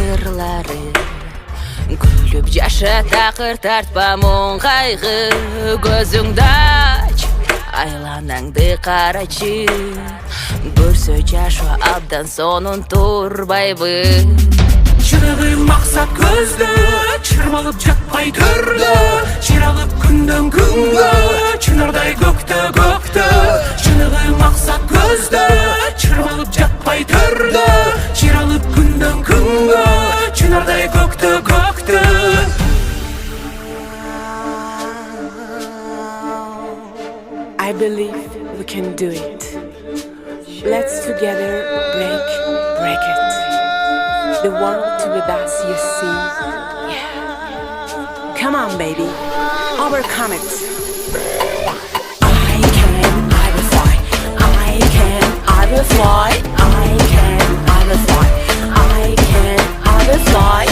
sırları. Gülüp yaşa takır tartpa mon kaygı. Gözüngde aç aylanаңды қарачы. Көрсө жашва абдан сонун турбайбы. Чыныгы максат көздө, чырмалып жатпай төрдө. Чыралып күндөн күнгө, чынардай көктө көктө. Чыныгы максат көздө, чырмалып жатпай төрдө. Чыралып күндөн күнгө, чынардай көктө көктө. I believe we can do it. Let's together break it. The world with us, you see. Yeah. Come on, baby. Overcome it. I can, I will fly. I can, I will fly. I can, I will fly. I can, I will fly.